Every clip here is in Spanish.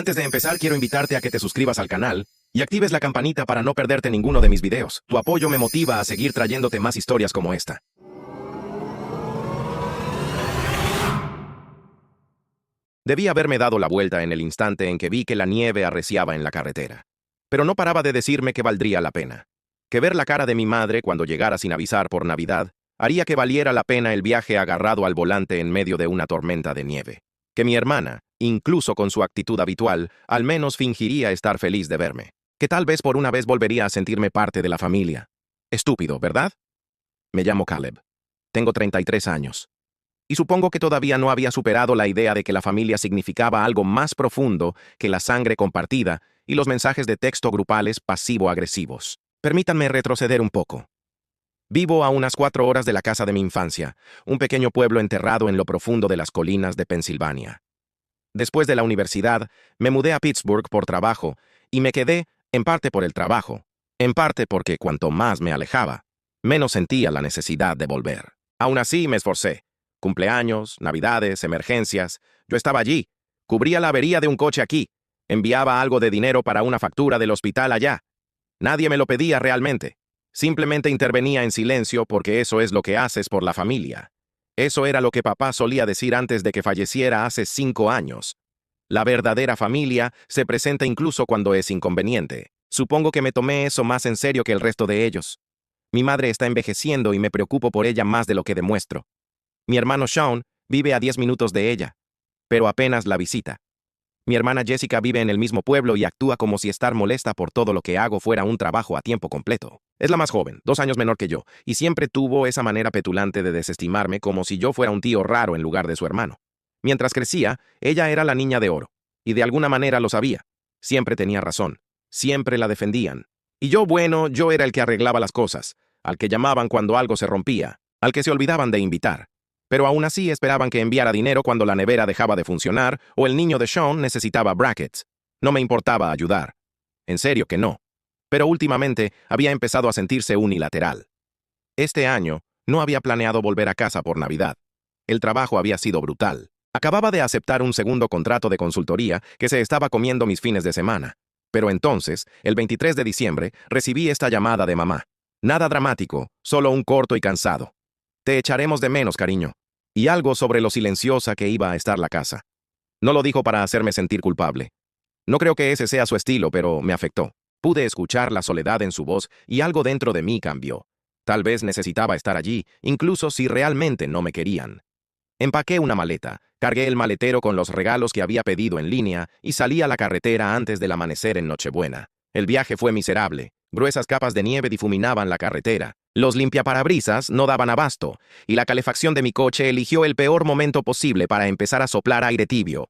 Antes de empezar, quiero invitarte a que te suscribas al canal y actives la campanita para no perderte ninguno de mis videos. Tu apoyo me motiva a seguir trayéndote más historias como esta. Debí haberme dado la vuelta en el instante en que vi que la nieve arreciaba en la carretera. Pero no paraba de decirme que valdría la pena. Que ver la cara de mi madre cuando llegara sin avisar por Navidad haría que valiera la pena el viaje agarrado al volante en medio de una tormenta de nieve. Que mi hermana, incluso con su actitud habitual, al menos fingiría estar feliz de verme. Que tal vez por una vez volvería a sentirme parte de la familia. Estúpido, ¿verdad? Me llamo Caleb. Tengo 33 años. Y supongo que todavía no había superado la idea de que la familia significaba algo más profundo que la sangre compartida y los mensajes de texto grupales pasivo-agresivos. Permítanme retroceder un poco. Vivo a unas 4 horas de la casa de mi infancia, un pequeño pueblo enterrado en lo profundo de las colinas de Pensilvania. Después de la universidad, me mudé a Pittsburgh por trabajo y me quedé, en parte por el trabajo, en parte porque cuanto más me alejaba, menos sentía la necesidad de volver. Aún así me esforcé. Cumpleaños, navidades, emergencias, yo estaba allí, cubría la avería de un coche aquí, enviaba algo de dinero para una factura del hospital allá. Nadie me lo pedía realmente. Simplemente intervenía en silencio porque eso es lo que haces por la familia. Eso era lo que papá solía decir antes de que falleciera hace 5 años. La verdadera familia se presenta incluso cuando es inconveniente. Supongo que me tomé eso más en serio que el resto de ellos. Mi madre está envejeciendo y me preocupo por ella más de lo que demuestro. Mi hermano Sean vive a 10 minutos de ella, pero apenas la visita. Mi hermana Jessica vive en el mismo pueblo y actúa como si estar molesta por todo lo que hago fuera un trabajo a tiempo completo. Es la más joven, 2 años menor que yo, y siempre tuvo esa manera petulante de desestimarme como si yo fuera un tío raro en lugar de su hermano. Mientras crecía, ella era la niña de oro, y de alguna manera lo sabía. Siempre tenía razón, siempre la defendían. Y yo era el que arreglaba las cosas, al que llamaban cuando algo se rompía, al que se olvidaban de invitar. Pero aún así esperaban que enviara dinero cuando la nevera dejaba de funcionar o el niño de Sean necesitaba brackets. No me importaba ayudar. En serio que no. Pero últimamente había empezado a sentirse unilateral. Este año no había planeado volver a casa por Navidad. El trabajo había sido brutal. Acababa de aceptar un segundo contrato de consultoría que se estaba comiendo mis fines de semana. Pero entonces, el 23 de diciembre, recibí esta llamada de mamá. Nada dramático, solo un corto y cansado. Te echaremos de menos, cariño. Y algo sobre lo silenciosa que iba a estar la casa. No lo dijo para hacerme sentir culpable. No creo que ese sea su estilo, pero me afectó. Pude escuchar la soledad en su voz y algo dentro de mí cambió. Tal vez necesitaba estar allí, incluso si realmente no me querían. Empaqué una maleta, cargué el maletero con los regalos que había pedido en línea y salí a la carretera antes del amanecer en Nochebuena. El viaje fue miserable. Gruesas capas de nieve difuminaban la carretera. Los limpiaparabrisas no daban abasto, y la calefacción de mi coche eligió el peor momento posible para empezar a soplar aire tibio.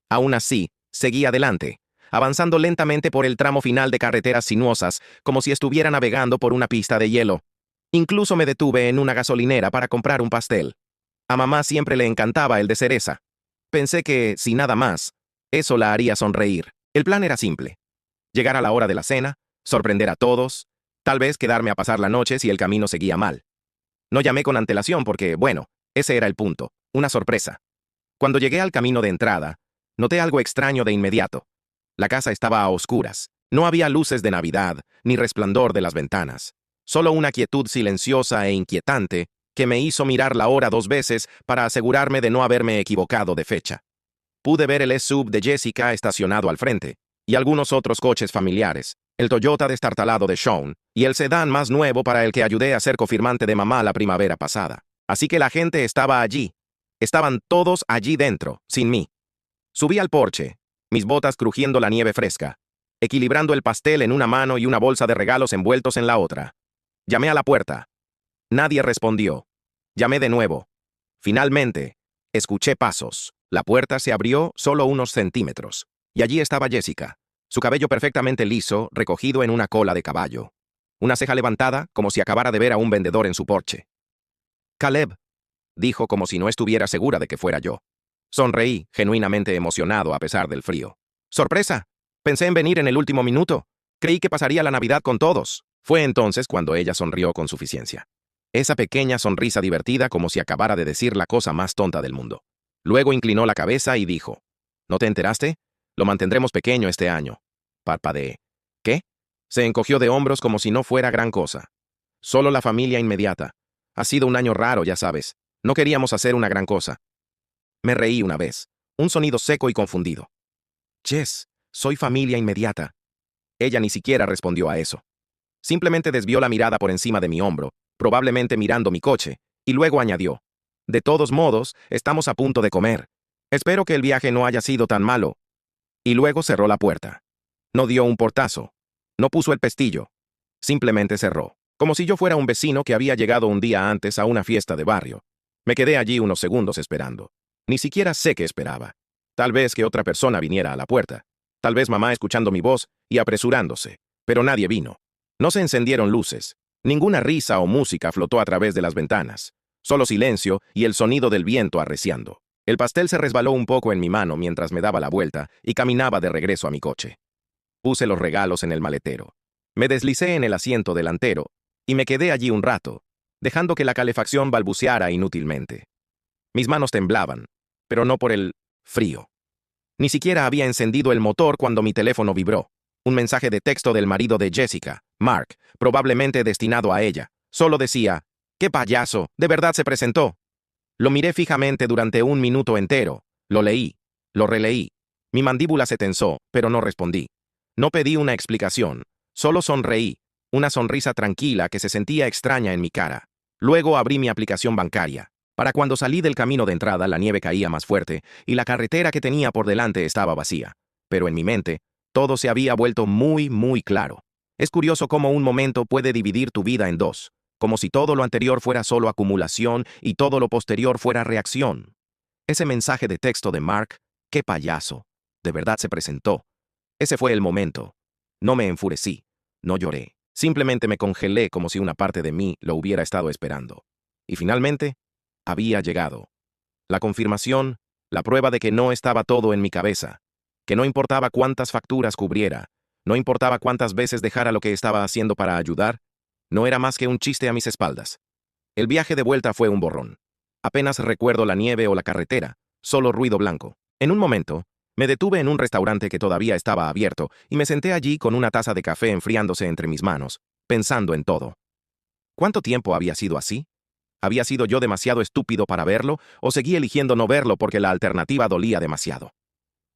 Aún así, seguí adelante, avanzando lentamente por el tramo final de carreteras sinuosas, como si estuviera navegando por una pista de hielo. Incluso me detuve en una gasolinera para comprar un pastel. A mamá siempre le encantaba el de cereza. Pensé que, si nada más, eso la haría sonreír. El plan era simple. Llegar a la hora de la cena, sorprender a todos, tal vez quedarme a pasar la noche si el camino seguía mal. No llamé con antelación porque, bueno, ese era el punto, una sorpresa. Cuando llegué al camino de entrada, noté algo extraño de inmediato. La casa estaba a oscuras. No había luces de Navidad, ni resplandor de las ventanas. Solo una quietud silenciosa e inquietante que me hizo mirar la hora 2 veces para asegurarme de no haberme equivocado de fecha. Pude ver el SUV de Jessica estacionado al frente, y algunos otros coches familiares, el Toyota destartalado de Sean, y el sedán más nuevo para el que ayudé a ser cofirmante de mamá la primavera pasada. Así que la gente estaba allí. Estaban todos allí dentro, sin mí. Subí al porche, mis botas crujiendo la nieve fresca, equilibrando el pastel en una mano y una bolsa de regalos envueltos en la otra. Llamé a la puerta. Nadie respondió. Llamé de nuevo. Finalmente, escuché pasos. La puerta se abrió solo unos centímetros. Y allí estaba Jessica, su cabello perfectamente liso, recogido en una cola de caballo. Una ceja levantada, como si acabara de ver a un vendedor en su porche. «Caleb», dijo como si no estuviera segura de que fuera yo. Sonreí, genuinamente emocionado a pesar del frío. «¡Sorpresa! Pensé en venir en el último minuto. Creí que pasaría la Navidad con todos». Fue entonces cuando ella sonrió con suficiencia. Esa pequeña sonrisa divertida como si acabara de decir la cosa más tonta del mundo. Luego inclinó la cabeza y dijo, «¿No te enteraste? Lo mantendremos pequeño este año. Parpadeé. ¿Qué? Se encogió de hombros como si no fuera gran cosa. Solo la familia inmediata. Ha sido un año raro, ya sabes. No queríamos hacer una gran cosa. Me reí una vez. Un sonido seco y confundido. Jess, soy familia inmediata. Ella ni siquiera respondió a eso. Simplemente desvió la mirada por encima de mi hombro, probablemente mirando mi coche, y luego añadió. De todos modos, estamos a punto de comer. Espero que el viaje no haya sido tan malo. Y luego cerró la puerta. No dio un portazo. No puso el pestillo. Simplemente cerró, como si yo fuera un vecino que había llegado un día antes a una fiesta de barrio. Me quedé allí unos segundos esperando. Ni siquiera sé qué esperaba. Tal vez que otra persona viniera a la puerta. Tal vez mamá escuchando mi voz y apresurándose. Pero nadie vino. No se encendieron luces. Ninguna risa o música flotó a través de las ventanas. Solo silencio y el sonido del viento arreciando. El pastel se resbaló un poco en mi mano mientras me daba la vuelta y caminaba de regreso a mi coche. Puse los regalos en el maletero. Me deslicé en el asiento delantero y me quedé allí un rato, dejando que la calefacción balbuceara inútilmente. Mis manos temblaban, pero no por el frío. Ni siquiera había encendido el motor cuando mi teléfono vibró. Un mensaje de texto del marido de Jessica, Mark, probablemente destinado a ella. Solo decía, ¡qué payaso! ¿De verdad se presentó? Lo miré fijamente durante un minuto entero. Lo leí. Lo releí. Mi mandíbula se tensó, pero no respondí. No pedí una explicación. Solo sonreí. Una sonrisa tranquila que se sentía extraña en mi cara. Luego abrí mi aplicación bancaria. Para cuando salí del camino de entrada, la nieve caía más fuerte y la carretera que tenía por delante estaba vacía. Pero en mi mente, todo se había vuelto muy, muy claro. Es curioso cómo un momento puede dividir tu vida en dos, como si todo lo anterior fuera solo acumulación y todo lo posterior fuera reacción. Ese mensaje de texto de Mark, qué payaso, de verdad se presentó. Ese fue el momento. No me enfurecí, no lloré, simplemente me congelé como si una parte de mí lo hubiera estado esperando. Y finalmente, había llegado. La confirmación, la prueba de que no estaba todo en mi cabeza, que no importaba cuántas facturas cubriera, no importaba cuántas veces dejara lo que estaba haciendo para ayudar, no era más que un chiste a mis espaldas. El viaje de vuelta fue un borrón. Apenas recuerdo la nieve o la carretera, solo ruido blanco. En un momento, me detuve en un restaurante que todavía estaba abierto y me senté allí con una taza de café enfriándose entre mis manos, pensando en todo. ¿Cuánto tiempo había sido así? ¿Había sido yo demasiado estúpido para verlo o seguí eligiendo no verlo porque la alternativa dolía demasiado?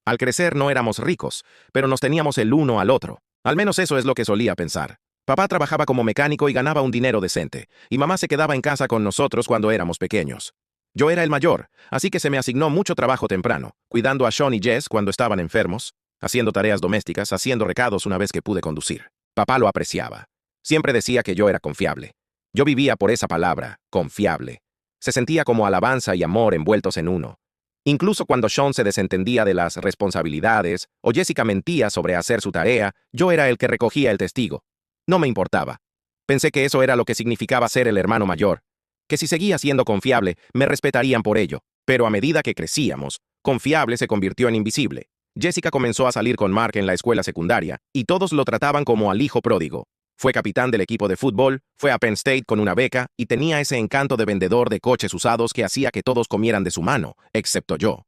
Al crecer no éramos ricos, pero nos teníamos el uno al otro. Al menos eso es lo que solía pensar. Papá trabajaba como mecánico y ganaba un dinero decente, y mamá se quedaba en casa con nosotros cuando éramos pequeños. Yo era el mayor, así que se me asignó mucho trabajo temprano, cuidando a Sean y Jess cuando estaban enfermos, haciendo tareas domésticas, haciendo recados una vez que pude conducir. Papá lo apreciaba. Siempre decía que yo era confiable. Yo vivía por esa palabra, confiable. Se sentía como alabanza y amor envueltos en uno. Incluso cuando Sean se desentendía de las responsabilidades o Jessica mentía sobre hacer su tarea, yo era el que recogía el testigo. No me importaba. Pensé que eso era lo que significaba ser el hermano mayor, que si seguía siendo confiable, me respetarían por ello. Pero a medida que crecíamos, confiable se convirtió en invisible. Jessica comenzó a salir con Mark en la escuela secundaria, y todos lo trataban como al hijo pródigo. Fue capitán del equipo de fútbol, fue a Penn State con una beca y tenía ese encanto de vendedor de coches usados que hacía que todos comieran de su mano, excepto yo.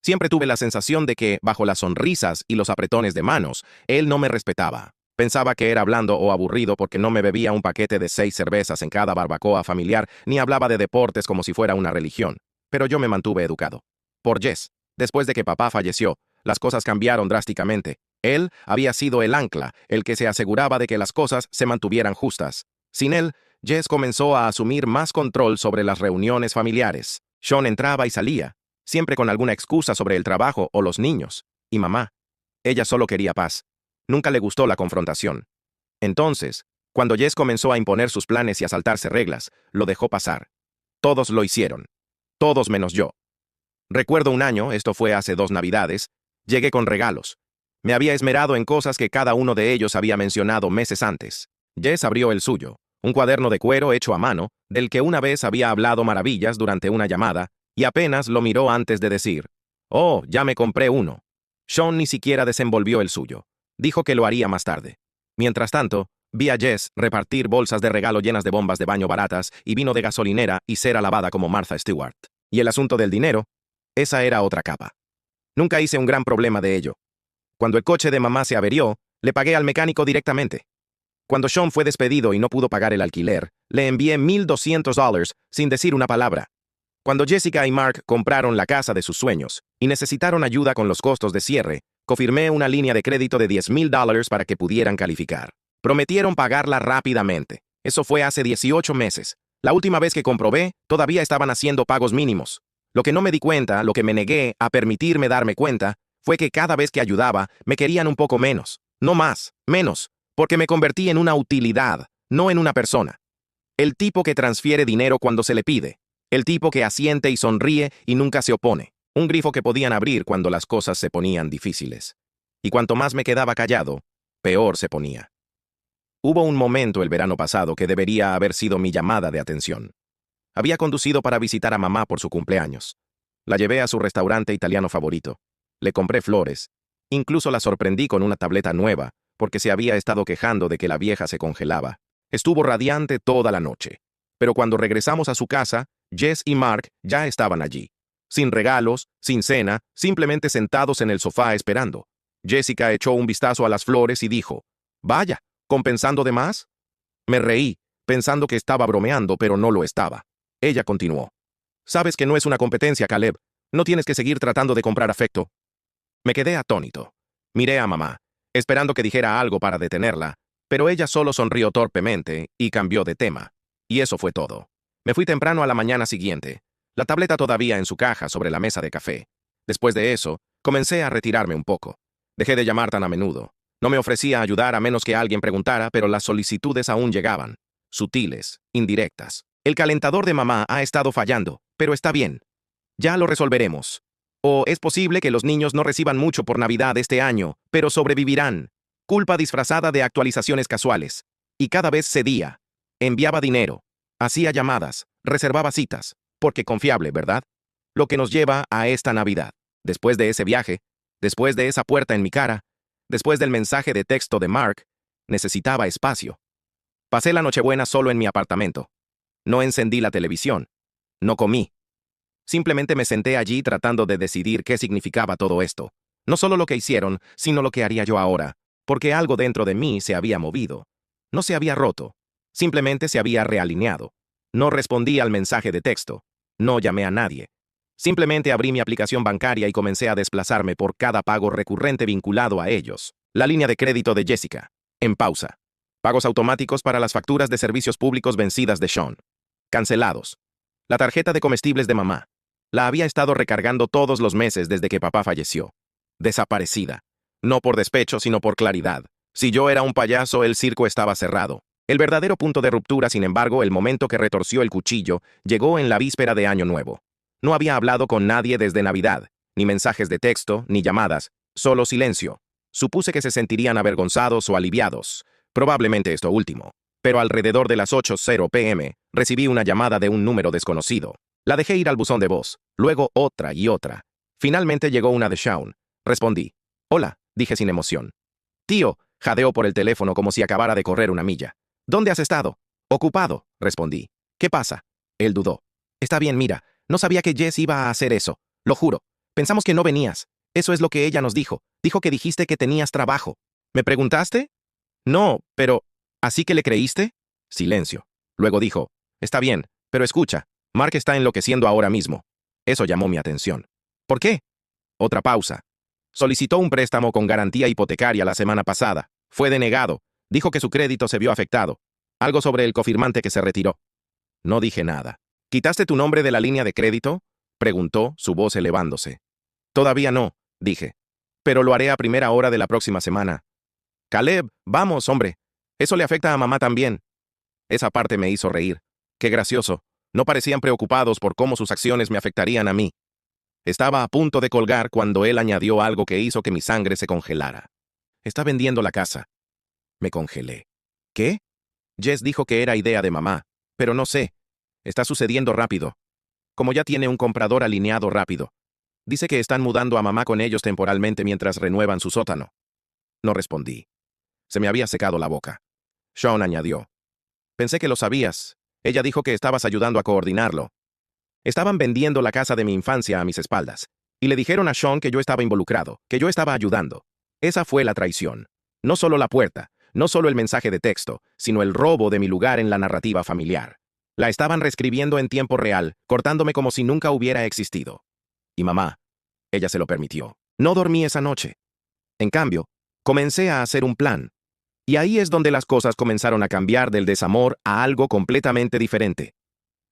Siempre tuve la sensación de que, bajo las sonrisas y los apretones de manos, él no me respetaba. Pensaba que era blando o aburrido porque no me bebía un paquete de 6 cervezas en cada barbacoa familiar, ni hablaba de deportes como si fuera una religión. Pero yo me mantuve educado. Por Jess, después de que papá falleció, las cosas cambiaron drásticamente. Él había sido el ancla, el que se aseguraba de que las cosas se mantuvieran justas. Sin él, Jess comenzó a asumir más control sobre las reuniones familiares. Sean entraba y salía, siempre con alguna excusa sobre el trabajo o los niños. Y mamá. Ella solo quería paz. Nunca le gustó la confrontación. Entonces, cuando Jess comenzó a imponer sus planes y a saltarse reglas, lo dejó pasar. Todos lo hicieron. Todos menos yo. Recuerdo un año, esto fue hace 2 Navidades, llegué con regalos. Me había esmerado en cosas que cada uno de ellos había mencionado meses antes. Jess abrió el suyo, un cuaderno de cuero hecho a mano, del que una vez había hablado maravillas durante una llamada, y apenas lo miró antes de decir, «Oh, ya me compré uno». Sean ni siquiera desenvolvió el suyo. Dijo que lo haría más tarde. Mientras tanto, vi a Jess repartir bolsas de regalo llenas de bombas de baño baratas y vino de gasolinera y cera lavada como Martha Stewart. Y el asunto del dinero, esa era otra capa. Nunca hice un gran problema de ello. Cuando el coche de mamá se averió, le pagué al mecánico directamente. Cuando Sean fue despedido y no pudo pagar el alquiler, le envié $1,200 sin decir una palabra. Cuando Jessica y Mark compraron la casa de sus sueños y necesitaron ayuda con los costos de cierre, confirmé una línea de crédito de $10,000 para que pudieran calificar. Prometieron pagarla rápidamente. Eso fue hace 18 meses. La última vez que comprobé, todavía estaban haciendo pagos mínimos. Lo que no me di cuenta, lo que me negué a permitirme darme cuenta, fue que cada vez que ayudaba, me querían un poco menos. No más, menos, porque me convertí en una utilidad, no en una persona. El tipo que transfiere dinero cuando se le pide. El tipo que asiente y sonríe y nunca se opone. Un grifo que podían abrir cuando las cosas se ponían difíciles. Y cuanto más me quedaba callado, peor se ponía. Hubo un momento el verano pasado que debería haber sido mi llamada de atención. Había conducido para visitar a mamá por su cumpleaños. La llevé a su restaurante italiano favorito. Le compré flores. Incluso la sorprendí con una tableta nueva, porque se había estado quejando de que la vieja se congelaba. Estuvo radiante toda la noche. Pero cuando regresamos a su casa, Jess y Mark ya estaban allí. Sin regalos, sin cena, simplemente sentados en el sofá esperando. Jessica echó un vistazo a las flores y dijo, «Vaya, ¿compensando de más?» Me reí, pensando que estaba bromeando, pero no lo estaba. Ella continuó. «Sabes que no es una competencia, Caleb. No tienes que seguir tratando de comprar afecto». Me quedé atónito. Miré a mamá, esperando que dijera algo para detenerla, pero ella solo sonrió torpemente y cambió de tema. Y eso fue todo. Me fui temprano a la mañana siguiente, la tableta todavía en su caja sobre la mesa de café. Después de eso, comencé a retirarme un poco. Dejé de llamar tan a menudo. No me ofrecía ayudar a menos que alguien preguntara, pero las solicitudes aún llegaban. Sutiles, indirectas. El calentador de mamá ha estado fallando, pero está bien. Ya lo resolveremos. O es posible que los niños no reciban mucho por Navidad este año, pero sobrevivirán. Culpa disfrazada de actualizaciones casuales. Y cada vez cedía. Enviaba dinero. Hacía llamadas. Reservaba citas. Porque confiable, ¿verdad? Lo que nos lleva a esta Navidad. Después de ese viaje, después de esa puerta en mi cara, después del mensaje de texto de Mark, necesitaba espacio. Pasé la Nochebuena solo en mi apartamento. No encendí la televisión. No comí. Simplemente me senté allí tratando de decidir qué significaba todo esto. No solo lo que hicieron, sino lo que haría yo ahora, porque algo dentro de mí se había movido. No se había roto. Simplemente se había realineado. No respondí al mensaje de texto. No llamé a nadie. Simplemente abrí mi aplicación bancaria y comencé a desplazarme por cada pago recurrente vinculado a ellos. La línea de crédito de Jessica. En pausa. Pagos automáticos para las facturas de servicios públicos vencidas de Sean. Cancelados. La tarjeta de comestibles de mamá. La había estado recargando todos los meses desde que papá falleció. Desaparecida. No por despecho, sino por claridad. Si yo era un payaso, el circo estaba cerrado. El verdadero punto de ruptura, sin embargo, el momento que retorció el cuchillo, llegó en la víspera de Año Nuevo. No había hablado con nadie desde Navidad, ni mensajes de texto, ni llamadas, solo silencio. Supuse que se sentirían avergonzados o aliviados, probablemente esto último. Pero alrededor de las 8:00 p.m., recibí una llamada de un número desconocido. La dejé ir al buzón de voz, luego otra y otra. Finalmente llegó una de Sean. Respondí. «Hola», dije sin emoción. «Tío», jadeó por el teléfono como si acabara de correr una milla. «¿Dónde has estado?» «Ocupado», respondí. «¿Qué pasa?» Él dudó. «Está bien, mira, no sabía que Jess iba a hacer eso. Lo juro. Pensamos que no venías. Eso es lo que ella nos dijo. Dijo que dijiste que tenías trabajo. ¿Me preguntaste?» «No, pero... ¿Así que le creíste?» Silencio. Luego dijo. «Está bien, pero escucha. Mark está enloqueciendo ahora mismo». Eso llamó mi atención. «¿Por qué?» Otra pausa. «Solicitó un préstamo con garantía hipotecaria la semana pasada. Fue denegado. Dijo que su crédito se vio afectado. Algo sobre el cofirmante que se retiró». No dije nada. «¿Quitaste tu nombre de la línea de crédito?», preguntó, su voz elevándose. «Todavía no», dije. «Pero lo haré a primera hora de la próxima semana». «Caleb, vamos, hombre. Eso le afecta a mamá también». Esa parte me hizo reír. Qué gracioso. No parecían preocupados por cómo sus acciones me afectarían a mí. Estaba a punto de colgar cuando él añadió algo que hizo que mi sangre se congelara. «Está vendiendo la casa». Me congelé. ¿Qué? Jess dijo que era idea de mamá, pero no sé. Está sucediendo rápido. Como ya tiene un comprador alineado rápido. Dice que están mudando a mamá con ellos temporalmente mientras renuevan su sótano. No respondí. Se me había secado la boca. Sean añadió. «Pensé que lo sabías. Ella dijo que estabas ayudando a coordinarlo». Estaban vendiendo la casa de mi infancia a mis espaldas, y le dijeron a Sean que yo estaba involucrado, que yo estaba ayudando. Esa fue la traición. No solo la puerta, no solo el mensaje de texto, sino el robo de mi lugar en la narrativa familiar. La estaban reescribiendo en tiempo real, cortándome como si nunca hubiera existido. Y mamá, ella se lo permitió. No dormí esa noche. En cambio, comencé a hacer un plan. Y ahí es donde las cosas comenzaron a cambiar del desamor a algo completamente diferente.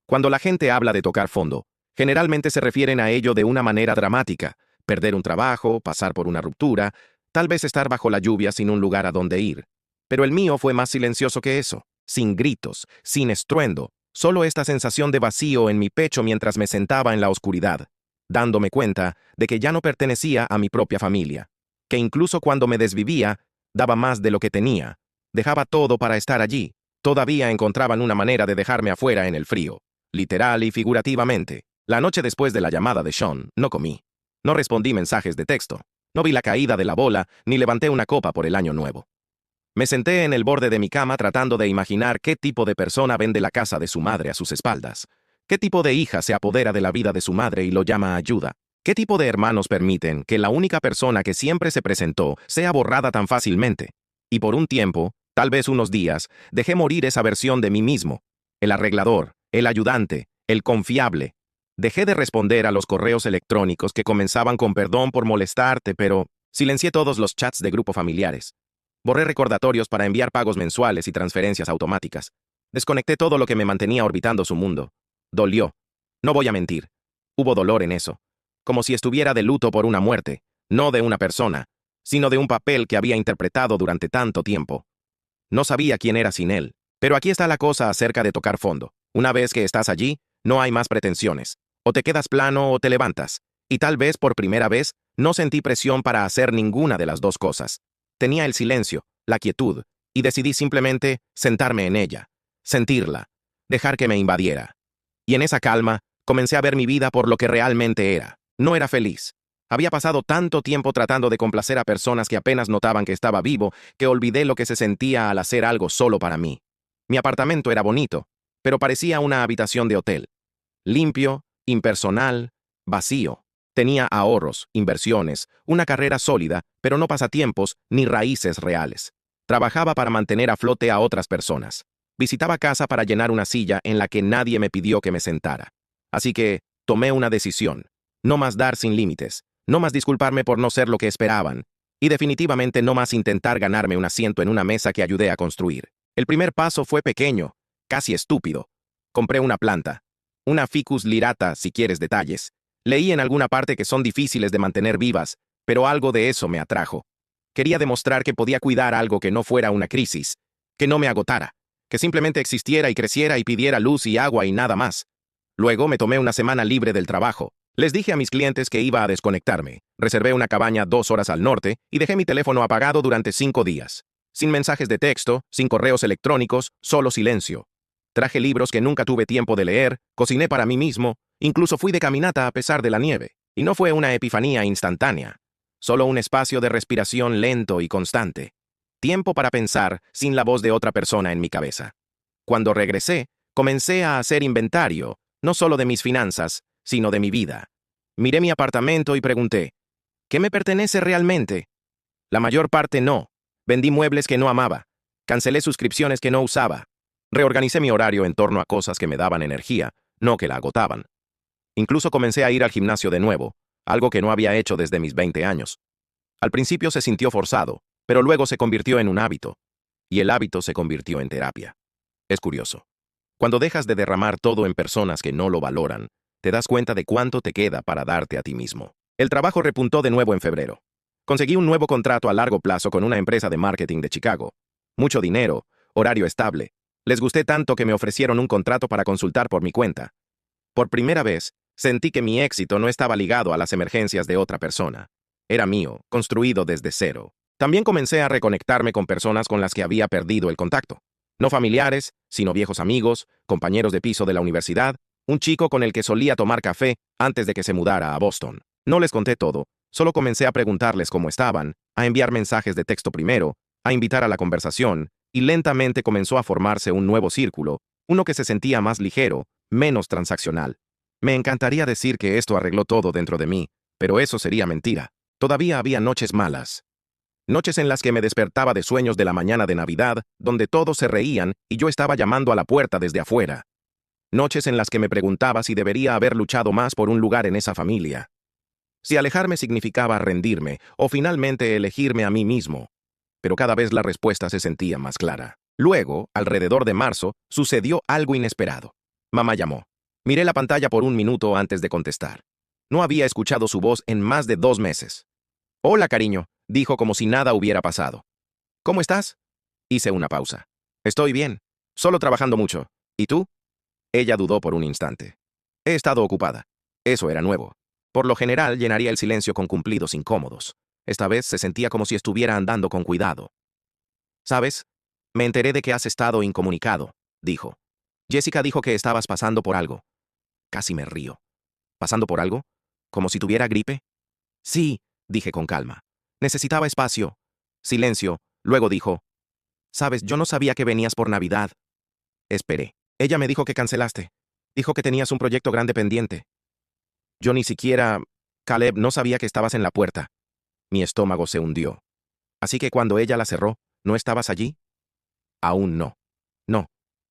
Cuando la gente habla de tocar fondo, generalmente se refieren a ello de una manera dramática: perder un trabajo, pasar por una ruptura, tal vez estar bajo la lluvia sin un lugar a donde ir. Pero el mío fue más silencioso que eso, sin gritos, sin estruendo, solo esta sensación de vacío en mi pecho mientras me sentaba en la oscuridad, dándome cuenta de que ya no pertenecía a mi propia familia, que incluso cuando me desvivía, daba más de lo que tenía, dejaba todo para estar allí, todavía encontraban una manera de dejarme afuera en el frío, literal y figurativamente. La noche después de la llamada de Sean, no comí. No respondí mensajes de texto. No vi la caída de la bola, ni levanté una copa por el año nuevo. Me senté en el borde de mi cama tratando de imaginar qué tipo de persona vende la casa de su madre a sus espaldas. ¿Qué tipo de hija se apodera de la vida de su madre y lo llama ayuda? ¿Qué tipo de hermanos permiten que la única persona que siempre se presentó sea borrada tan fácilmente? Y por un tiempo, tal vez unos días, dejé morir esa versión de mí mismo. El arreglador, el ayudante, el confiable. Dejé de responder a los correos electrónicos que comenzaban con "perdón por molestarte, pero..." Silencié todos los chats de grupo familiares. Borré recordatorios para enviar pagos mensuales y transferencias automáticas. Desconecté todo lo que me mantenía orbitando su mundo. Dolió. No voy a mentir. Hubo dolor en eso. Como si estuviera de luto por una muerte, no de una persona, sino de un papel que había interpretado durante tanto tiempo. No sabía quién era sin él. Pero aquí está la cosa acerca de tocar fondo. Una vez que estás allí, no hay más pretensiones. O te quedas plano o te levantas. Y tal vez por primera vez, no sentí presión para hacer ninguna de las dos cosas. Tenía el silencio, la quietud, y decidí simplemente sentarme en ella, sentirla, dejar que me invadiera. Y en esa calma, comencé a ver mi vida por lo que realmente era. No era feliz. Había pasado tanto tiempo tratando de complacer a personas que apenas notaban que estaba vivo, que olvidé lo que se sentía al hacer algo solo para mí. Mi apartamento era bonito, pero parecía una habitación de hotel. Limpio, impersonal, vacío. Tenía ahorros, inversiones, una carrera sólida, pero no pasatiempos ni raíces reales. Trabajaba para mantener a flote a otras personas. Visitaba casa para llenar una silla en la que nadie me pidió que me sentara. Así que tomé una decisión. No más dar sin límites. No más disculparme por no ser lo que esperaban. Y definitivamente no más intentar ganarme un asiento en una mesa que ayudé a construir. El primer paso fue pequeño, casi estúpido. Compré una planta. Una Ficus lirata, si quieres detalles. Leí en alguna parte que son difíciles de mantener vivas, pero algo de eso me atrajo. Quería demostrar que podía cuidar algo que no fuera una crisis, que no me agotara, que simplemente existiera y creciera y pidiera luz y agua y nada más. Luego me tomé una semana libre del trabajo. Les dije a mis clientes que iba a desconectarme. Reservé una cabaña 2 horas al norte y dejé mi teléfono apagado durante 5 días. Sin mensajes de texto, sin correos electrónicos, solo silencio. Traje libros que nunca tuve tiempo de leer, cociné para mí mismo, incluso fui de caminata a pesar de la nieve. Y no fue una epifanía instantánea, solo un espacio de respiración lento y constante. Tiempo para pensar sin la voz de otra persona en mi cabeza. Cuando regresé, comencé a hacer inventario, no solo de mis finanzas, sino de mi vida. Miré mi apartamento y pregunté, ¿qué me pertenece realmente? La mayor parte no. Vendí muebles que no amaba. Cancelé suscripciones que no usaba. Reorganicé mi horario en torno a cosas que me daban energía, no que la agotaban. Incluso comencé a ir al gimnasio de nuevo, algo que no había hecho desde mis 20 años. Al principio se sintió forzado, pero luego se convirtió en un hábito. Y el hábito se convirtió en terapia. Es curioso. Cuando dejas de derramar todo en personas que no lo valoran, te das cuenta de cuánto te queda para darte a ti mismo. El trabajo repuntó de nuevo en febrero. Conseguí un nuevo contrato a largo plazo con una empresa de marketing de Chicago. Mucho dinero, horario estable. Les gusté tanto que me ofrecieron un contrato para consultar por mi cuenta. Por primera vez, sentí que mi éxito no estaba ligado a las emergencias de otra persona. Era mío, construido desde cero. También comencé a reconectarme con personas con las que había perdido el contacto. No familiares, sino viejos amigos, compañeros de piso de la universidad, un chico con el que solía tomar café antes de que se mudara a Boston. No les conté todo, solo comencé a preguntarles cómo estaban, a enviar mensajes de texto primero, a invitar a la conversación, y lentamente comenzó a formarse un nuevo círculo, uno que se sentía más ligero, menos transaccional. Me encantaría decir que esto arregló todo dentro de mí, pero eso sería mentira. Todavía había noches malas. Noches en las que me despertaba de sueños de la mañana de Navidad, donde todos se reían y yo estaba llamando a la puerta desde afuera. Noches en las que me preguntaba si debería haber luchado más por un lugar en esa familia. Si alejarme significaba rendirme o finalmente elegirme a mí mismo. Pero cada vez la respuesta se sentía más clara. Luego, alrededor de marzo, sucedió algo inesperado. Mamá llamó. Miré la pantalla por un minuto antes de contestar. No había escuchado su voz en más de 2 meses. Hola, cariño, dijo como si nada hubiera pasado. ¿Cómo estás? Hice una pausa. Estoy bien, solo trabajando mucho. ¿Y tú? Ella dudó por un instante. He estado ocupada. Eso era nuevo. Por lo general, llenaría el silencio con cumplidos incómodos. Esta vez se sentía como si estuviera andando con cuidado. ¿Sabes? Me enteré de que has estado incomunicado, dijo. Jessica dijo que estabas pasando por algo. Casi me río. ¿Pasando por algo? ¿Como si tuviera gripe? Sí, dije con calma. Necesitaba espacio. Silencio. Luego dijo. Sabes, yo no sabía que venías por Navidad. Esperé. Ella me dijo que cancelaste. Dijo que tenías un proyecto grande pendiente. Yo ni siquiera... Caleb, no sabía que estabas en la puerta. Mi estómago se hundió. Así que cuando ella la cerró, ¿no estabas allí? Aún no. No,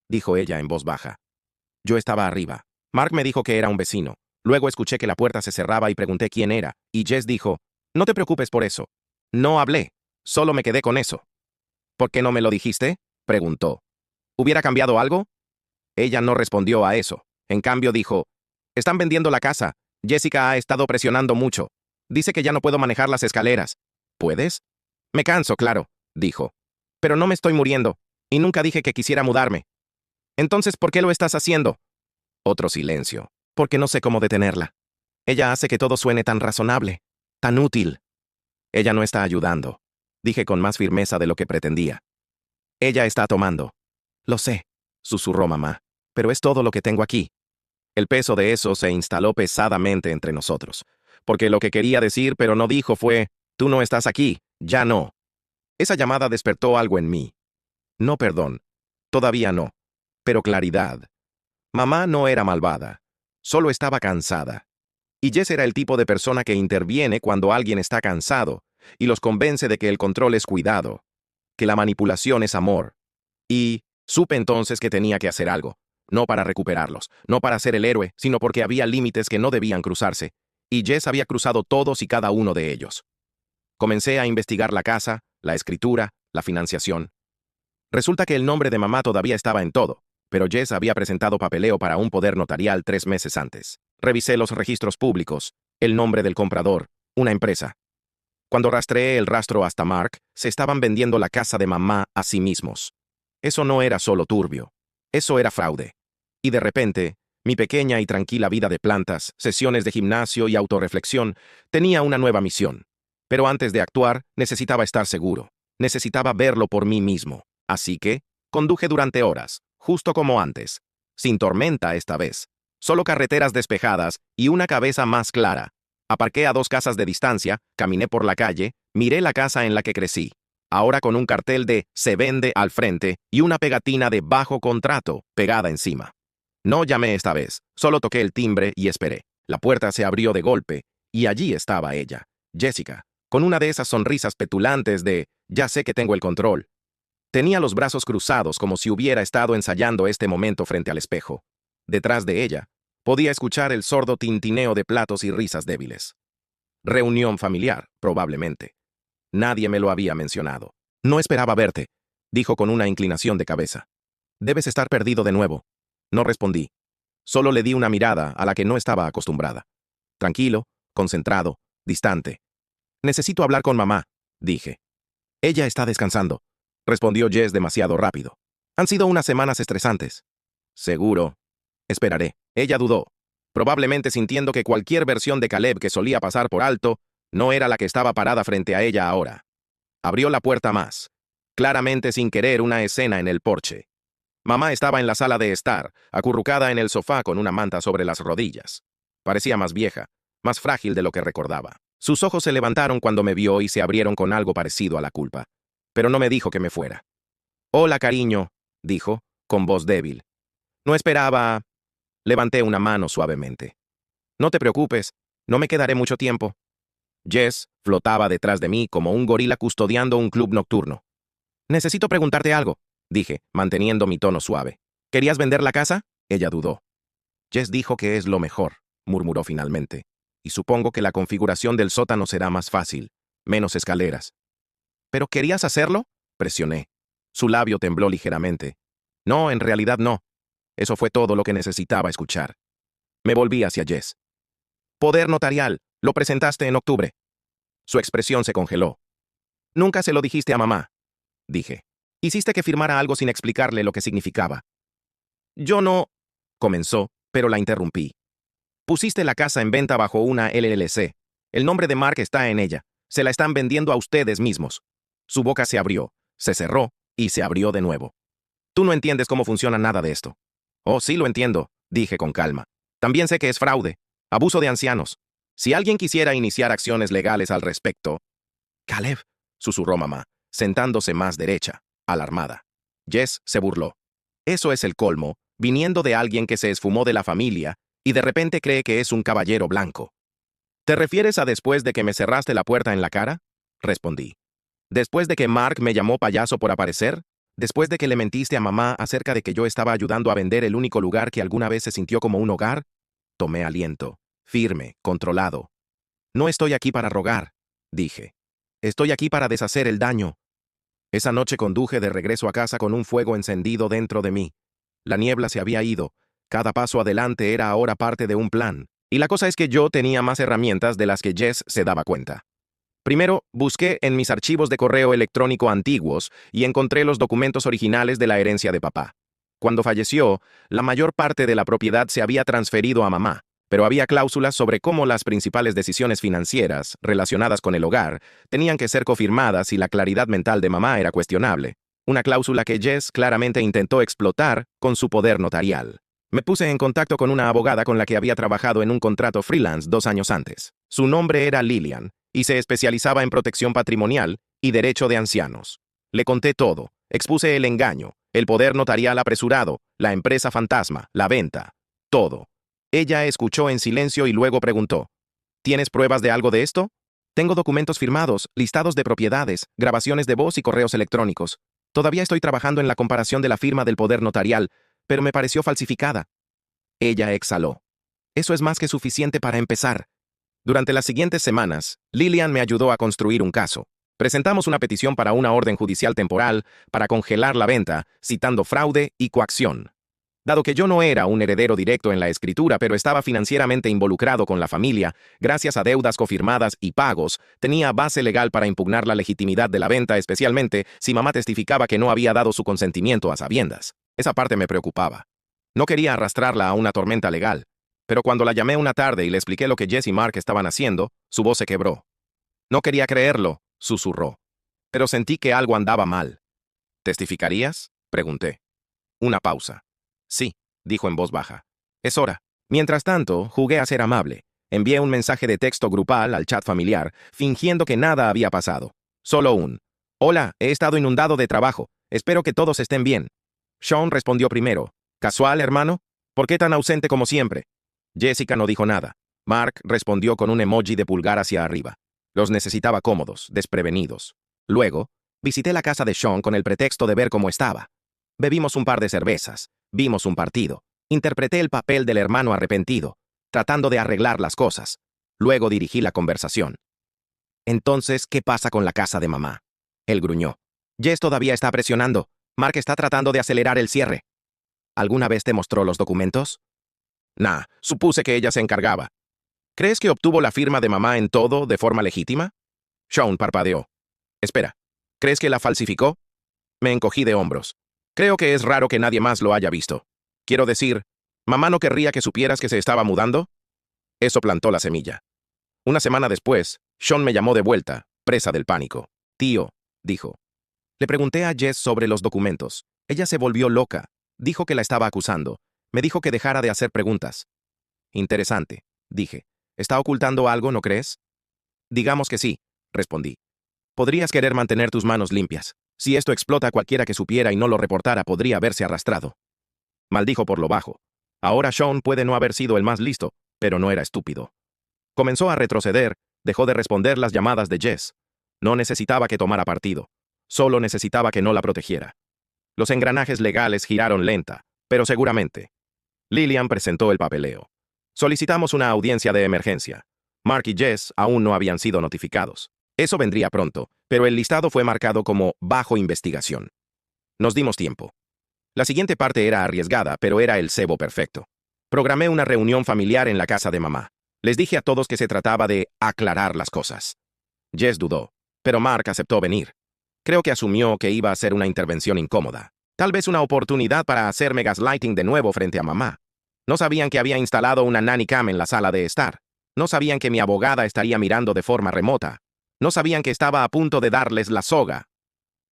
dijo ella en voz baja. Yo estaba arriba. Mark me dijo que era un vecino. Luego escuché que la puerta se cerraba y pregunté quién era, y Jess dijo, no te preocupes por eso. No hablé, solo me quedé con eso. ¿Por qué no me lo dijiste? Preguntó. ¿Hubiera cambiado algo? Ella no respondió a eso. En cambio dijo, están vendiendo la casa. Jessica ha estado presionando mucho. Dice que ya no puedo manejar las escaleras. ¿Puedes? Me canso, claro, dijo. Pero no me estoy muriendo, y nunca dije que quisiera mudarme. Entonces, ¿por qué lo estás haciendo? Otro silencio. Porque no sé cómo detenerla. Ella hace que todo suene tan razonable, tan útil. Ella no está ayudando, dije con más firmeza de lo que pretendía. Ella está tomando. Lo sé, susurró mamá, pero es todo lo que tengo aquí. El peso de eso se instaló pesadamente entre nosotros, porque lo que quería decir pero no dijo fue, tú no estás aquí, ya no. Esa llamada despertó algo en mí. No perdón, todavía no, pero claridad. Mamá no era malvada, solo estaba cansada. Y Jess era el tipo de persona que interviene cuando alguien está cansado y los convence de que el control es cuidado, que la manipulación es amor. Y supe entonces que tenía que hacer algo, no para recuperarlos, no para ser el héroe, sino porque había límites que no debían cruzarse, y Jess había cruzado todos y cada uno de ellos. Comencé a investigar la casa, la escritura, la financiación. Resulta que el nombre de mamá todavía estaba en todo, pero Jess había presentado papeleo para un poder notarial 3 meses antes. Revisé los registros públicos, el nombre del comprador, una empresa. Cuando rastreé el rastro hasta Mark, se estaban vendiendo la casa de mamá a sí mismos. Eso no era solo turbio, eso era fraude. Y de repente, mi pequeña y tranquila vida de plantas, sesiones de gimnasio y autorreflexión tenía una nueva misión. Pero antes de actuar, necesitaba estar seguro. Necesitaba verlo por mí mismo. Así que, conduje durante horas, justo como antes. Sin tormenta esta vez. Solo carreteras despejadas y una cabeza más clara. Aparqué a 2 casas de distancia, caminé por la calle, miré la casa en la que crecí. Ahora con un cartel de «Se vende» al frente y una pegatina de «Bajo contrato» pegada encima. No llamé esta vez, solo toqué el timbre y esperé. La puerta se abrió de golpe, y allí estaba ella, Jessica, con una de esas sonrisas petulantes de «Ya sé que tengo el control». Tenía los brazos cruzados como si hubiera estado ensayando este momento frente al espejo. Detrás de ella, podía escuchar el sordo tintineo de platos y risas débiles. Reunión familiar, probablemente. Nadie me lo había mencionado. No esperaba verte, dijo con una inclinación de cabeza. Debes estar perdido de nuevo. No respondí. Solo le di una mirada a la que no estaba acostumbrada. Tranquilo, concentrado, distante. Necesito hablar con mamá, dije. Ella está descansando, respondió Jess demasiado rápido. Han sido unas semanas estresantes. Seguro. Esperaré. Ella dudó, probablemente sintiendo que cualquier versión de Caleb que solía pasar por alto no era la que estaba parada frente a ella ahora. Abrió la puerta más, claramente sin querer una escena en el porche. Mamá estaba en la sala de estar, acurrucada en el sofá con una manta sobre las rodillas. Parecía más vieja, más frágil de lo que recordaba. Sus ojos se levantaron cuando me vio y se abrieron con algo parecido a la culpa. Pero no me dijo que me fuera. «Hola, cariño», dijo, con voz débil. «No esperaba...» Levanté una mano suavemente. «No te preocupes, no me quedaré mucho tiempo». Jess flotaba detrás de mí como un gorila custodiando un club nocturno. Necesito preguntarte algo, dije, manteniendo mi tono suave. ¿Querías vender la casa? Ella dudó. Jess dijo que es lo mejor, murmuró finalmente. Y supongo que la configuración del sótano será más fácil, menos escaleras. ¿Pero querías hacerlo? Presioné. Su labio tembló ligeramente. No, en realidad no. Eso fue todo lo que necesitaba escuchar. Me volví hacia Jess. Poder notarial, lo presentaste en octubre. Su expresión se congeló. Nunca se lo dijiste a mamá, dije. Hiciste que firmara algo sin explicarle lo que significaba. Yo no, comenzó, pero la interrumpí. Pusiste la casa en venta bajo una LLC. El nombre de Mark está en ella. Se la están vendiendo a ustedes mismos. Su boca se abrió, se cerró y se abrió de nuevo. Tú no entiendes cómo funciona nada de esto. Oh, sí lo entiendo, dije con calma. También sé que es fraude, abuso de ancianos. Si alguien quisiera iniciar acciones legales al respecto... Caleb, susurró mamá, sentándose más derecha, alarmada. Jess se burló. Eso es el colmo, viniendo de alguien que se esfumó de la familia y de repente cree que es un caballero blanco. ¿Te refieres a después de que me cerraste la puerta en la cara? Respondí. ¿Después de que Mark me llamó payaso por aparecer? ¿Después de que le mentiste a mamá acerca de que yo estaba ayudando a vender el único lugar que alguna vez se sintió como un hogar? Tomé aliento, firme, controlado. No estoy aquí para rogar, dije. Estoy aquí para deshacer el daño. Esa noche conduje de regreso a casa con un fuego encendido dentro de mí. La niebla se había ido. Cada paso adelante era ahora parte de un plan. Y la cosa es que yo tenía más herramientas de las que Jess se daba cuenta. Primero, busqué en mis archivos de correo electrónico antiguos y encontré los documentos originales de la herencia de papá. Cuando falleció, la mayor parte de la propiedad se había transferido a mamá, pero había cláusulas sobre cómo las principales decisiones financieras relacionadas con el hogar tenían que ser confirmadas y la claridad mental de mamá era cuestionable. Una cláusula que Jess claramente intentó explotar con su poder notarial. Me puse en contacto con una abogada con la que había trabajado en un contrato freelance 2 años antes. Su nombre era Lillian, y se especializaba en protección patrimonial y derecho de ancianos. Le conté todo, expuse el engaño, el poder notarial apresurado, la empresa fantasma, la venta, todo. Ella escuchó en silencio y luego preguntó, ¿tienes pruebas de algo de esto? Tengo documentos firmados, listados de propiedades, grabaciones de voz y correos electrónicos. Todavía estoy trabajando en la comparación de la firma del poder notarial, pero me pareció falsificada. Ella exhaló. Eso es más que suficiente para empezar. Durante las siguientes semanas, Lillian me ayudó a construir un caso. Presentamos una petición para una orden judicial temporal para congelar la venta, citando fraude y coacción. Dado que yo no era un heredero directo en la escritura, pero estaba financieramente involucrado con la familia, gracias a deudas confirmadas y pagos, tenía base legal para impugnar la legitimidad de la venta, especialmente si mamá testificaba que no había dado su consentimiento a sabiendas. Esa parte me preocupaba. No quería arrastrarla a una tormenta legal, pero cuando la llamé una tarde y le expliqué lo que Jess y Mark estaban haciendo, su voz se quebró. No quería creerlo, susurró. Pero sentí que algo andaba mal. ¿Testificarías? Pregunté. Una pausa. Sí, dijo en voz baja. Es hora. Mientras tanto, jugué a ser amable. Envié un mensaje de texto grupal al chat familiar, fingiendo que nada había pasado. Solo un: Hola, he estado inundado de trabajo. Espero que todos estén bien. Sean respondió primero. ¿Casual, hermano? ¿Por qué tan ausente como siempre? Jessica no dijo nada. Mark respondió con un emoji de pulgar hacia arriba. Los necesitaba cómodos, desprevenidos. Luego, visité la casa de Sean con el pretexto de ver cómo estaba. Bebimos un par de cervezas, vimos un partido. Interpreté el papel del hermano arrepentido, tratando de arreglar las cosas. Luego dirigí la conversación. Entonces, ¿qué pasa con la casa de mamá? Él gruñó. Jess todavía está presionando. Mark está tratando de acelerar el cierre. ¿Alguna vez te mostró los documentos? Nah, supuse que ella se encargaba. ¿Crees que obtuvo la firma de mamá en todo de forma legítima? Sean parpadeó. Espera, ¿crees que la falsificó? Me encogí de hombros. Creo que es raro que nadie más lo haya visto. Quiero decir, ¿mamá no querría que supieras que se estaba mudando? Eso plantó la semilla. Una semana después, Sean me llamó de vuelta, presa del pánico. Tío, dijo. Le pregunté a Jess sobre los documentos. Ella se volvió loca. Dijo que la estaba acusando. Me dijo que dejara de hacer preguntas. Interesante, dije. ¿Está ocultando algo, no crees? Digamos que sí, respondí. Podrías querer mantener tus manos limpias. Si esto explota, cualquiera que supiera y no lo reportara podría verse arrastrado. Maldijo por lo bajo. Ahora Sean puede no haber sido el más listo, pero no era estúpido. Comenzó a retroceder, dejó de responder las llamadas de Jess. No necesitaba que tomara partido. Solo necesitaba que no la protegiera. Los engranajes legales giraron lenta, pero seguramente. Lillian presentó el papeleo. Solicitamos una audiencia de emergencia. Mark y Jess aún no habían sido notificados. Eso vendría pronto, pero el listado fue marcado como bajo investigación. Nos dimos tiempo. La siguiente parte era arriesgada, pero era el cebo perfecto. Programé una reunión familiar en la casa de mamá. Les dije a todos que se trataba de aclarar las cosas. Jess dudó, pero Mark aceptó venir. Creo que asumió que iba a ser una intervención incómoda. Tal vez una oportunidad para hacerme gaslighting de nuevo frente a mamá. No sabían que había instalado una nanny cam en la sala de estar. No sabían que mi abogada estaría mirando de forma remota. No sabían que estaba a punto de darles la soga.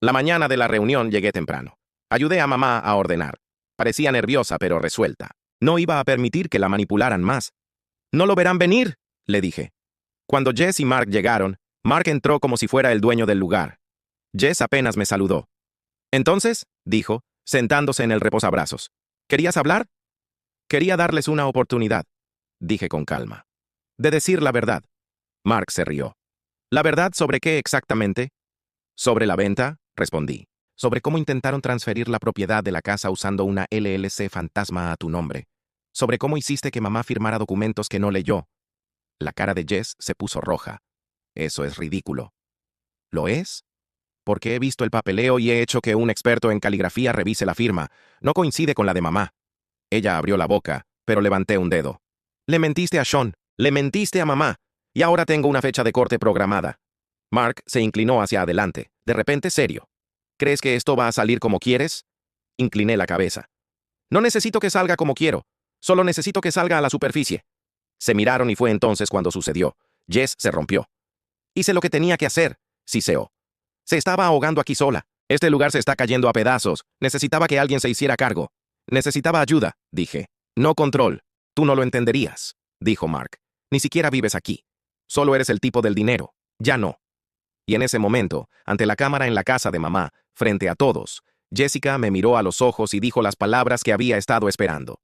La mañana de la reunión llegué temprano. Ayudé a mamá a ordenar. Parecía nerviosa, pero resuelta. No iba a permitir que la manipularan más. «No lo verán venir», le dije. Cuando Jess y Mark llegaron, Mark entró como si fuera el dueño del lugar. Jess apenas me saludó. «Entonces», dijo, sentándose en el reposabrazos, «¿querías hablar?» «Quería darles una oportunidad», dije con calma, «de decir la verdad». Mark se rió. «¿La verdad sobre qué exactamente?» «Sobre la venta», respondí. «Sobre cómo intentaron transferir la propiedad de la casa usando una LLC fantasma a tu nombre. Sobre cómo hiciste que mamá firmara documentos que no leyó». La cara de Jess se puso roja. «Eso es ridículo». «¿Lo es? Porque he visto el papeleo y he hecho que un experto en caligrafía revise la firma. No coincide con la de mamá». Ella abrió la boca, pero levanté un dedo. «Le mentiste a Sean, le mentiste a mamá, y ahora tengo una fecha de corte programada». Mark se inclinó hacia adelante, de repente serio. «¿Crees que esto va a salir como quieres?» Incliné la cabeza. «No necesito que salga como quiero, solo necesito que salga a la superficie». Se miraron y fue entonces cuando sucedió. Jess se rompió. «Hice lo que tenía que hacer», siseó. «Se estaba ahogando aquí sola. Este lugar se está cayendo a pedazos. Necesitaba que alguien se hiciera cargo. Necesitaba ayuda», dije. «No control. Tú no lo entenderías», dijo Mark. «Ni siquiera vives aquí. Solo eres el tipo del dinero. Ya no». Y en ese momento, ante la cámara en la casa de mamá, frente a todos, Jessica me miró a los ojos y dijo las palabras que había estado esperando.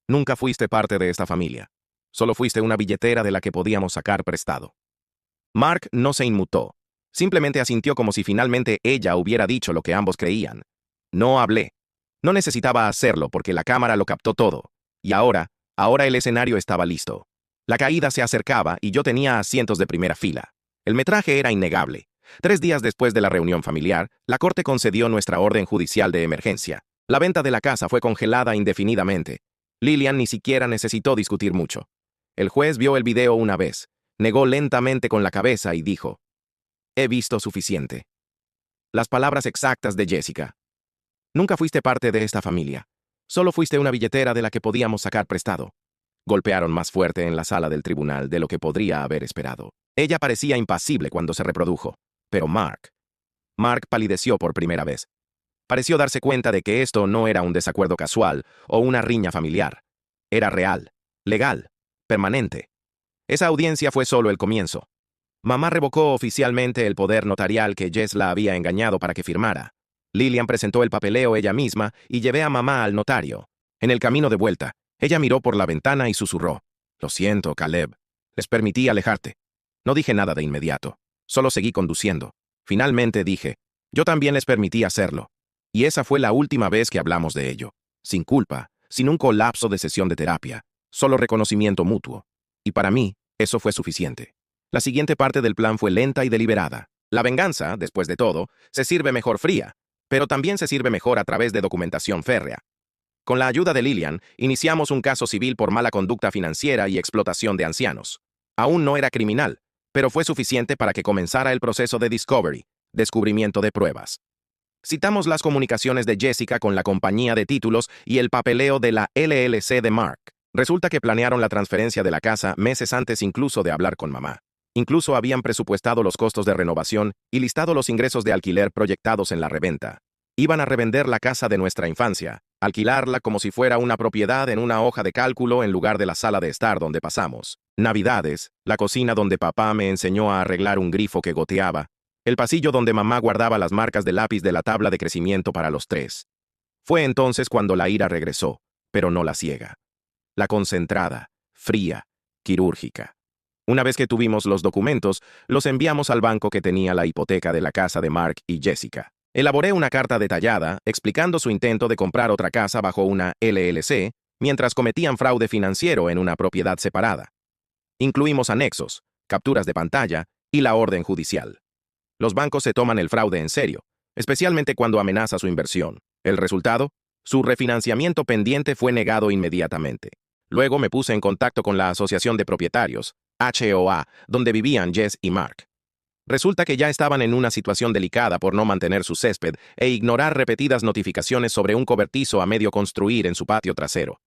«Nunca fuiste parte de esta familia. Solo fuiste una billetera de la que podíamos sacar prestado». Mark no se inmutó. Simplemente asintió como si finalmente ella hubiera dicho lo que ambos creían. No hablé. No necesitaba hacerlo porque la cámara lo captó todo. Y ahora el escenario estaba listo. La caída se acercaba y yo tenía asientos de primera fila. El metraje era innegable. 3 días después de la reunión familiar, la corte concedió nuestra orden judicial de emergencia. La venta de la casa fue congelada indefinidamente. Lillian ni siquiera necesitó discutir mucho. El juez vio el video una vez, negó lentamente con la cabeza y dijo: «He visto suficiente». Las palabras exactas de Jessica. «Nunca fuiste parte de esta familia. Solo fuiste una billetera de la que podíamos sacar prestado». Golpearon más fuerte en la sala del tribunal de lo que podría haber esperado. Ella parecía impasible cuando se reprodujo. Pero Mark palideció por primera vez. Pareció darse cuenta de que esto no era un desacuerdo casual o una riña familiar. Era real, legal, permanente. Esa audiencia fue solo el comienzo. Mamá revocó oficialmente el poder notarial que Jess la había engañado para que firmara. Lillian presentó el papeleo ella misma y llevé a mamá al notario. En el camino de vuelta, ella miró por la ventana y susurró: «Lo siento, Caleb. Les permití alejarte». No dije nada de inmediato. Solo seguí conduciendo. Finalmente dije: «Yo también les permití hacerlo». Y esa fue la última vez que hablamos de ello. Sin culpa, sin un colapso de sesión de terapia. Solo reconocimiento mutuo. Y para mí, eso fue suficiente. La siguiente parte del plan fue lenta y deliberada. La venganza, después de todo, se sirve mejor fría, pero también se sirve mejor a través de documentación férrea. Con la ayuda de Lillian, iniciamos un caso civil por mala conducta financiera y explotación de ancianos. Aún no era criminal, pero fue suficiente para que comenzara el proceso de discovery, descubrimiento de pruebas. Citamos las comunicaciones de Jessica con la compañía de títulos y el papeleo de la LLC de Mark. Resulta que planearon la transferencia de la casa meses antes incluso de hablar con mamá. Incluso habían presupuestado los costos de renovación y listado los ingresos de alquiler proyectados en la reventa. Iban a revender la casa de nuestra infancia, alquilarla como si fuera una propiedad en una hoja de cálculo en lugar de la sala de estar donde pasamos. Navidades, la cocina donde papá me enseñó a arreglar un grifo que goteaba, el pasillo donde mamá guardaba las marcas de lápiz de la tabla de crecimiento para los 3. Fue entonces cuando la ira regresó, pero no la ciega. La concentrada, fría, quirúrgica. Una vez que tuvimos los documentos, los enviamos al banco que tenía la hipoteca de la casa de Mark y Jessica. Elaboré una carta detallada explicando su intento de comprar otra casa bajo una LLC mientras cometían fraude financiero en una propiedad separada. Incluimos anexos, capturas de pantalla y la orden judicial. Los bancos se toman el fraude en serio, especialmente cuando amenaza su inversión. El resultado, su refinanciamiento pendiente fue negado inmediatamente. Luego me puse en contacto con la Asociación de Propietarios, HOA, donde vivían Jess y Mark. Resulta que ya estaban en una situación delicada por no mantener su césped e ignorar repetidas notificaciones sobre un cobertizo a medio construir en su patio trasero.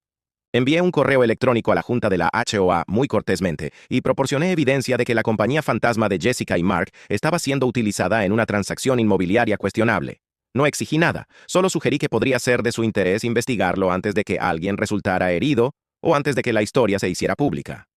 Envié un correo electrónico a la junta de la HOA muy cortésmente y proporcioné evidencia de que la compañía fantasma de Jessica y Mark estaba siendo utilizada en una transacción inmobiliaria cuestionable. No exigí nada, solo sugerí que podría ser de su interés investigarlo antes de que alguien resultara herido o antes de que la historia se hiciera pública.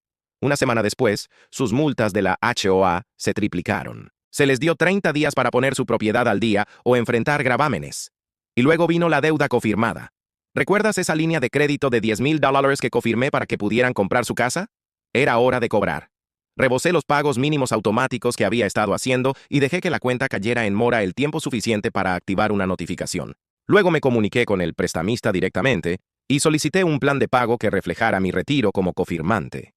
Una semana después, sus multas de la HOA se triplicaron. Se les dio 30 días para poner su propiedad al día o enfrentar gravámenes. Y luego vino la deuda cofirmada. ¿Recuerdas esa línea de crédito de $10,000 que cofirmé para que pudieran comprar su casa? Era hora de cobrar. Rebosé los pagos mínimos automáticos que había estado haciendo y dejé que la cuenta cayera en mora el tiempo suficiente para activar una notificación. Luego me comuniqué con el prestamista directamente y solicité un plan de pago que reflejara mi retiro como cofirmante.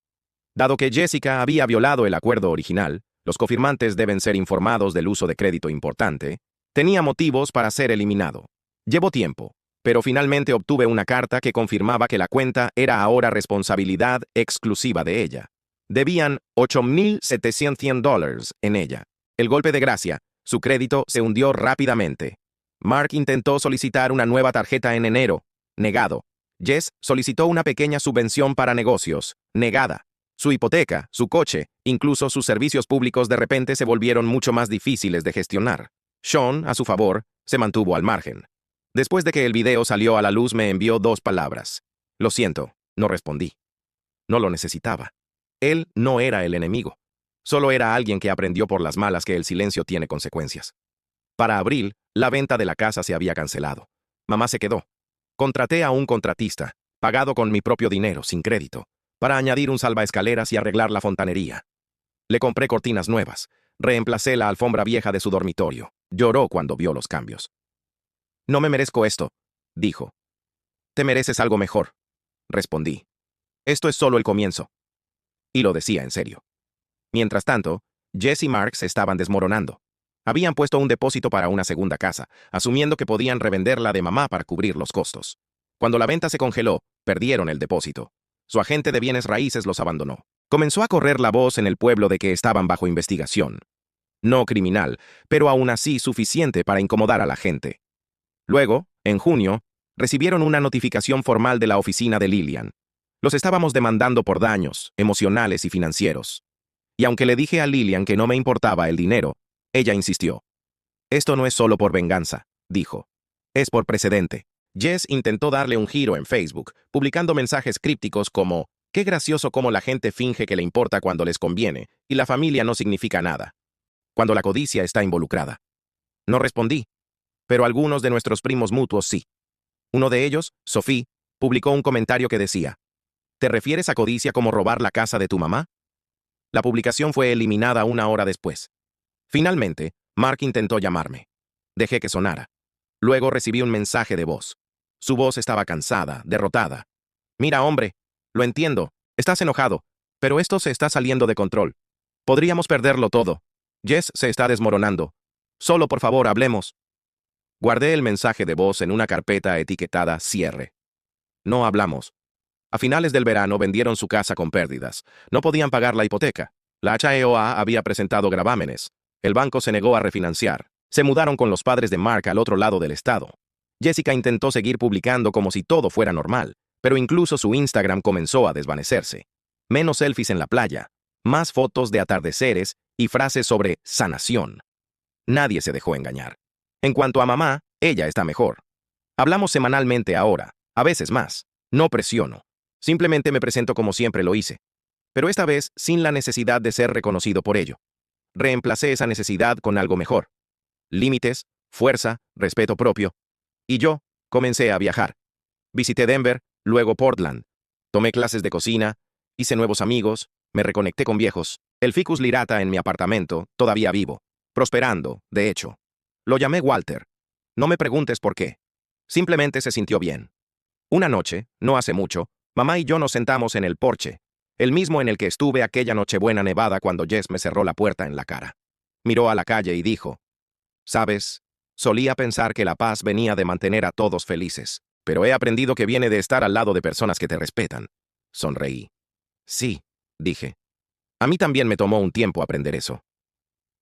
Dado que Jessica había violado el acuerdo original, los cofirmantes deben ser informados del uso de crédito importante, tenía motivos para ser eliminado. Llevó tiempo, pero finalmente obtuve una carta que confirmaba que la cuenta era ahora responsabilidad exclusiva de ella. Debían $8,700 en ella. El golpe de gracia, su crédito se hundió rápidamente. Mark intentó solicitar una nueva tarjeta en enero. Negado. Jess solicitó una pequeña subvención para negocios. Negada. Su hipoteca, su coche, incluso sus servicios públicos de repente se volvieron mucho más difíciles de gestionar. Sean, a su favor, se mantuvo al margen. Después de que el video salió a la luz me envió 2 palabras. Lo siento, no respondí. No lo necesitaba. Él no era el enemigo. Solo era alguien que aprendió por las malas que el silencio tiene consecuencias. Para abril, la venta de la casa se había cancelado. Mamá se quedó. Contraté a un contratista, pagado con mi propio dinero, sin crédito, para añadir un salvaescaleras y arreglar la fontanería. Le compré cortinas nuevas. Reemplacé la alfombra vieja de su dormitorio. Lloró cuando vio los cambios. No me merezco esto, dijo. Te mereces algo mejor, respondí. Esto es solo el comienzo. Y lo decía en serio. Mientras tanto, Jess y Mark se estaban desmoronando. Habían puesto un depósito para una segunda casa, asumiendo que podían revender la de mamá para cubrir los costos. Cuando la venta se congeló, perdieron el depósito. Su agente de bienes raíces los abandonó. Comenzó a correr la voz en el pueblo de que estaban bajo investigación. No criminal, pero aún así suficiente para incomodar a la gente. Luego, en junio, recibieron una notificación formal de la oficina de Lillian. Los estábamos demandando por daños emocionales y financieros. Y aunque le dije a Lillian que no me importaba el dinero, ella insistió. Esto no es solo por venganza, dijo. Es por precedente. Jess intentó darle un giro en Facebook, publicando mensajes crípticos como «Qué gracioso cómo la gente finge que le importa cuando les conviene, y la familia no significa nada. Cuando la codicia está involucrada». No respondí, pero algunos de nuestros primos mutuos sí. Uno de ellos, Sophie, publicó un comentario que decía «¿Te refieres a codicia como robar la casa de tu mamá?». La publicación fue eliminada una hora después. Finalmente, Mark intentó llamarme. Dejé que sonara. Luego recibí un mensaje de voz. Su voz estaba cansada, derrotada. «Mira, hombre, lo entiendo, estás enojado, pero esto se está saliendo de control. Podríamos perderlo todo. Jess se está desmoronando. Solo por favor, hablemos». Guardé el mensaje de voz en una carpeta etiquetada «Cierre». No hablamos. A finales del verano vendieron su casa con pérdidas. No podían pagar la hipoteca. La HOA había presentado gravámenes. El banco se negó a refinanciar. Se mudaron con los padres de Mark al otro lado del estado. Jessica intentó seguir publicando como si todo fuera normal, pero incluso su Instagram comenzó a desvanecerse. Menos selfies en la playa, más fotos de atardeceres y frases sobre sanación. Nadie se dejó engañar. En cuanto a mamá, ella está mejor. Hablamos semanalmente ahora, a veces más. No presiono. Simplemente me presento como siempre lo hice. Pero esta vez sin la necesidad de ser reconocido por ello. Reemplacé esa necesidad con algo mejor. Límites, fuerza, respeto propio. Y yo comencé a viajar. Visité Denver, luego Portland. Tomé clases de cocina, hice nuevos amigos, Me reconecté con viejos. El ficus lirata en mi apartamento, todavía vivo. Prosperando, de hecho. Lo llamé Walter. No me preguntes por qué. Simplemente se sintió bien. Una noche, no hace mucho, mamá y yo nos sentamos en el porche, el mismo en el que estuve aquella nochebuena nevada cuando Jess me cerró la puerta en la cara. Miró a la calle y dijo, ¿sabes? Solía pensar que la paz venía de mantener a todos felices, pero he aprendido que viene de estar al lado de personas que te respetan. Sonreí. Sí, dije. A mí también me tomó un tiempo aprender eso.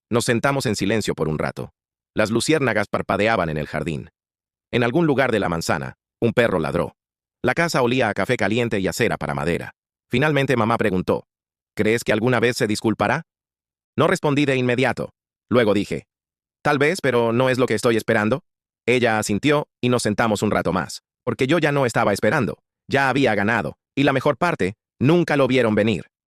Nos sentamos en silencio por un rato. Las luciérnagas parpadeaban en el jardín. En algún lugar de la manzana, un perro ladró. La casa olía a café caliente y a cera para madera. Finalmente mamá preguntó, ¿crees que alguna vez se disculpará? No respondí de inmediato. Luego dije, tal vez, pero no es lo que estoy esperando. Ella asintió y nos sentamos un rato más, porque yo ya no estaba esperando. Ya había ganado, y la mejor parte, nunca lo vieron venir.